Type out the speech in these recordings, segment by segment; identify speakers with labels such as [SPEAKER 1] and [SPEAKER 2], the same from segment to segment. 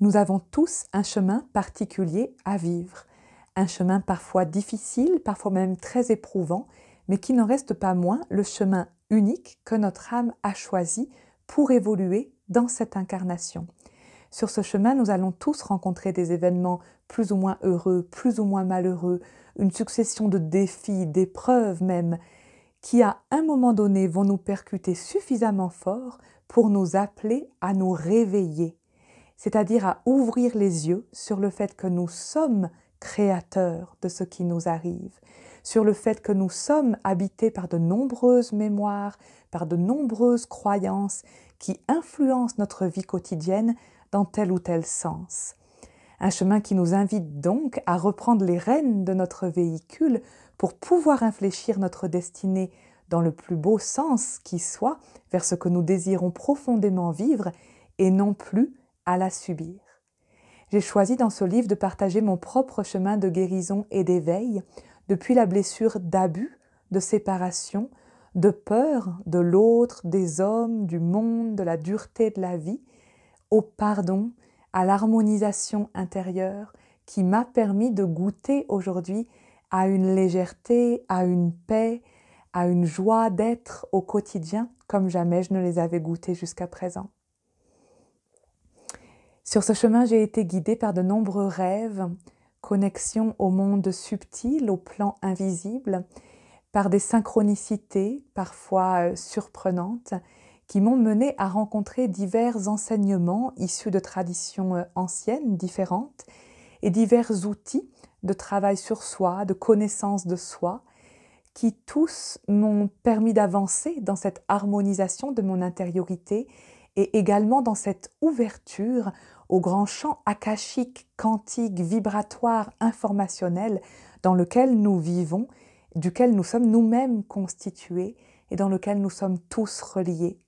[SPEAKER 1] Nous avons tous un chemin particulier à vivre, un chemin parfois difficile, parfois même très éprouvant, mais qui n'en reste pas moins le chemin unique que notre âme a choisi pour évoluer dans cette incarnation. Sur ce chemin, nous allons tous rencontrer des événements plus ou moins heureux, plus ou moins malheureux, une succession de défis, d'épreuves même, qui à un moment donné vont nous percuter suffisamment fort pour nous appeler à nous réveiller, c'est-à-dire à ouvrir les yeux sur le fait que nous sommes créateurs de ce qui nous arrive, sur le fait que nous sommes habités par de nombreuses mémoires, par de nombreuses croyances qui influencent notre vie quotidienne dans tel ou tel sens. Un chemin qui nous invite donc à reprendre les rênes de notre véhicule pour pouvoir infléchir notre destinée dans le plus beau sens qui soit, vers ce que nous désirons profondément vivre et non plus à la subir. J'ai choisi dans ce livre de partager mon propre chemin de guérison et d'éveil, depuis la blessure d'abus, de séparation, de peur de l'autre, des hommes, du monde, de la dureté de la vie, au pardon, à l'harmonisation intérieure qui m'a permis de goûter aujourd'hui à une légèreté, à une paix, à une joie d'être au quotidien comme jamais je ne les avais goûtées jusqu'à présent. Sur ce chemin, j'ai été guidée par de nombreux rêves, connexion au monde subtil, au plan invisible, par des synchronicités parfois surprenantes, qui m'ont menée à rencontrer divers enseignements issus de traditions anciennes, différentes, et divers outils de travail sur soi, de connaissance de soi, qui tous m'ont permis d'avancer dans cette harmonisation de mon intériorité et également dans cette ouverture au grand champ akashique, quantique, vibratoire, informationnel dans lequel nous vivons, duquel nous sommes nous-mêmes constitués et dans lequel nous sommes tous reliés.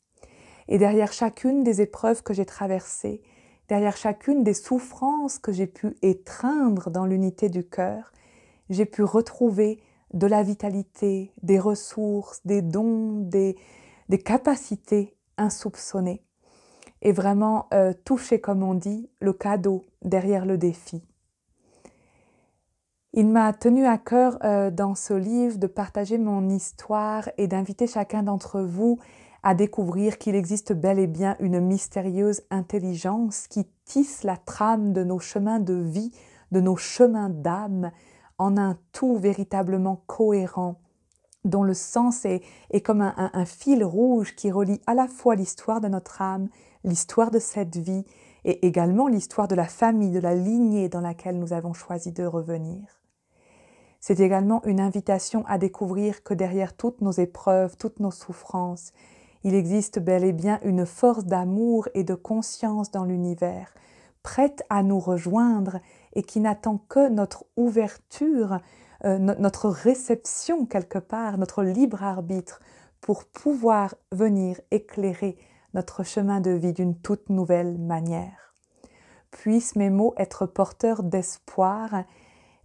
[SPEAKER 1] Et derrière chacune des épreuves que j'ai traversées, derrière chacune des souffrances que j'ai pu étreindre dans l'unité du cœur, j'ai pu retrouver de la vitalité, des ressources, des dons, des capacités insoupçonnées. Et vraiment toucher, comme on dit, le cadeau derrière le défi. Il m'a tenu à cœur dans ce livre de partager mon histoire et d'inviter chacun d'entre vous à découvrir qu'il existe bel et bien une mystérieuse intelligence qui tisse la trame de nos chemins de vie, de nos chemins d'âme, en un tout véritablement cohérent, dont le sens est comme un fil rouge qui relie à la fois l'histoire de notre âme, l'histoire de cette vie et également l'histoire de la famille, de la lignée dans laquelle nous avons choisi de revenir. C'est également une invitation à découvrir que derrière toutes nos épreuves, toutes nos souffrances, il existe bel et bien une force d'amour et de conscience dans l'univers, prête à nous rejoindre et qui n'attend que notre ouverture, notre réception quelque part, notre libre arbitre pour pouvoir venir éclairer notre chemin de vie d'une toute nouvelle manière. Puissent mes mots être porteurs d'espoir,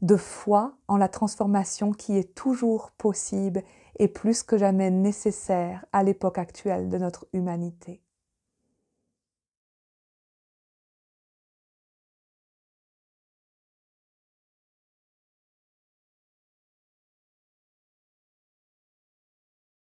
[SPEAKER 1] de foi en la transformation qui est toujours possible et plus que jamais nécessaire à l'époque actuelle de notre humanité.